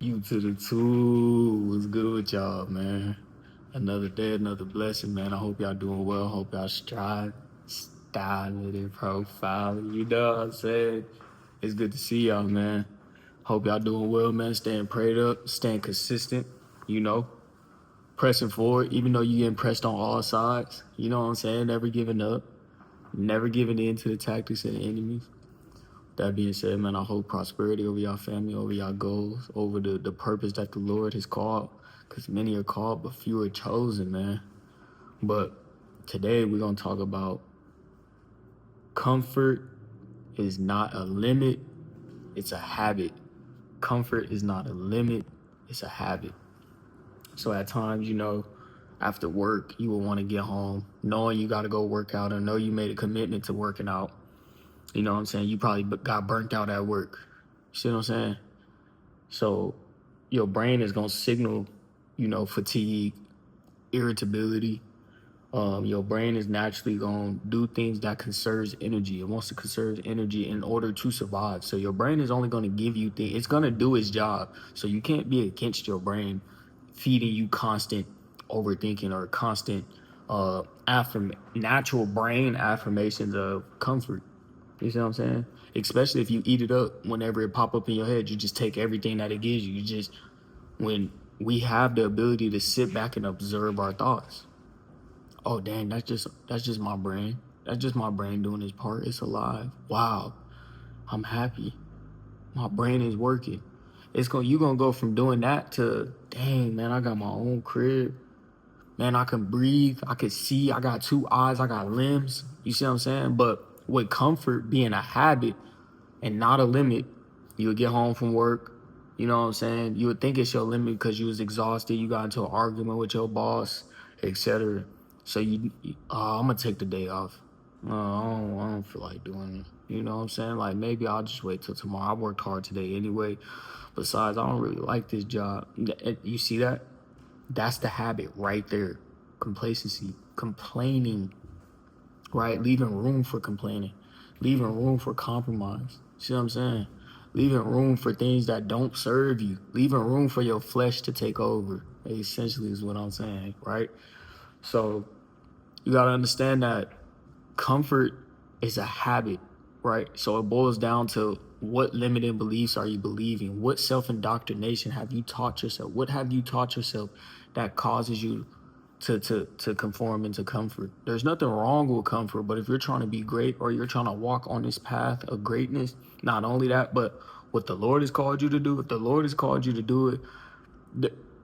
You to the two. What's good with y'all, man? Another day, another blessing, man. I hope y'all doing well. Hope y'all styling and profiling. You know what I'm saying? It's good to see y'all, man. Hope y'all doing well, man. Staying prayed up, staying consistent, you know, pressing forward, even though you getting pressed on all sides. You know what I'm saying? Never giving up, never giving in to the tactics of the enemies. That being said, man, I hope prosperity over y'all family, over y'all goals, over the purpose that the Lord has called. Because many are called, but few are chosen, man. But today we're going to talk about comfort is not a limit, it's a habit. Comfort is not a limit, it's a habit. So at times, you know, after work, you will want to get home, knowing you got to go work out, or know you made a commitment to working out. You know what I'm saying? You probably got burnt out at work. You see what I'm saying? So your brain is going to signal, you know, fatigue, irritability. Your brain is naturally going to do things that conserves energy. It wants to conserve energy in order to survive. So your brain is only going to give you things. It's going to do its job. So you can't be against your brain feeding you constant overthinking or constant natural brain affirmations of comfort. You see what I'm saying? Especially if you eat it up whenever it pop up in your head, you just take everything that it gives you. When we have the ability to sit back and observe our thoughts. Oh dang, that's just my brain. That's just my brain doing its part. It's alive. Wow, I'm happy. My brain is working. You're gonna go from doing that to dang man, I got my own crib. Man, I can breathe, I can see, I got two eyes, I got limbs. You see what I'm saying? But with comfort being a habit and not a limit, you would get home from work, you know what I'm saying? You would think it's your limit because you was exhausted, you got into an argument with your boss, etc. So I'm gonna take the day off. I don't feel like doing it. You know what I'm saying? Like maybe I'll just wait till tomorrow. I worked hard today anyway. Besides, I don't really like this job. You see that? That's the habit right there. Complacency, complaining, right? Leaving room for complaining, leaving room for compromise. See what I'm saying? Leaving room for things that don't serve you, leaving room for your flesh to take over, essentially is what I'm saying, right? So you got to understand that comfort is a habit, right? So it boils down to what limiting beliefs are you believing? What self-indoctrination have you taught yourself? What have you taught yourself that causes you to conform into comfort? There's nothing wrong with comfort, but if you're trying to be great or you're trying to walk on this path of greatness, not only that, but what the Lord has called you to do, if the Lord has called you to do it,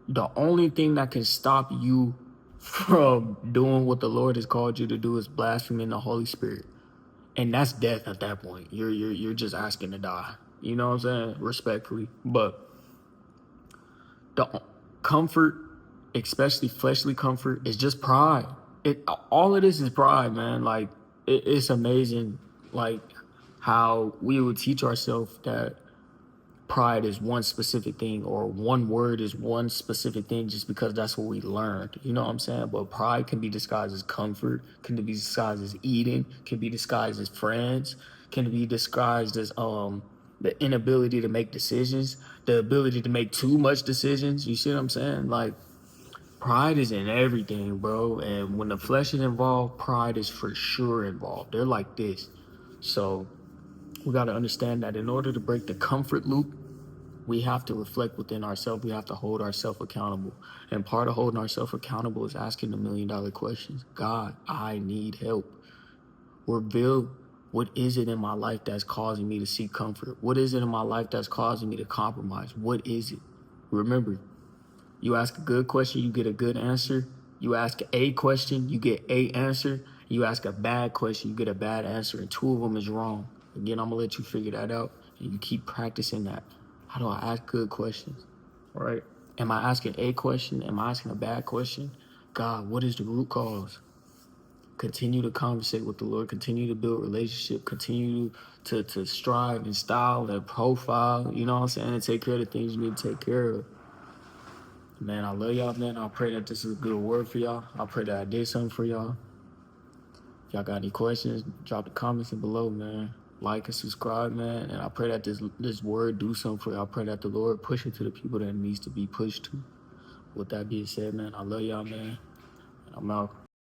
the only thing that can stop you from doing what the Lord has called you to do is blaspheming the Holy Spirit. And that's death at that point. You're just asking to die. You know what I'm saying? Respectfully. But the comfort, especially fleshly comfort, is just pride. All of this is pride, man. Like it's amazing, like how we would teach ourselves that pride is one specific thing or one word is one specific thing just because that's what we learned. You know what I'm saying? But pride can be disguised as comfort, can be disguised as eating, can be disguised as friends, can be disguised as the inability to make decisions, the ability to make too much decisions. You see what I'm saying? Like pride is in everything, bro. And when the flesh is involved, pride is for sure involved. They're like this. So we got to understand that in order to break the comfort loop, we have to reflect within ourselves. We have to hold ourselves accountable. And part of holding ourselves accountable is asking the $1 million questions. God, I need help. Reveal what is it in my life that's causing me to seek comfort? What is it in my life that's causing me to compromise? What is it? Remember, you ask a good question, you get a good answer. You ask a question, you get a answer. You ask a bad question, you get a bad answer, and two of them is wrong. Again, I'm gonna let you figure that out, and you keep practicing that. How do I ask good questions? All right. Am I asking a question? Am I asking a bad question? God, what is the root cause? Continue to conversate with the Lord. Continue to build relationship. Continue to strive and style and profile. You know what I'm saying? And take care of the things you need to take care of. Man, I love y'all, man. I pray that this is a good word for y'all. I pray that I did something for y'all. If y'all got any questions, drop the comments below, man. like and subscribe, man. And I pray that this word do something for you. I pray that the Lord push it to the people that it needs to be pushed to. With that being said, man, I love y'all, man. And I'm out.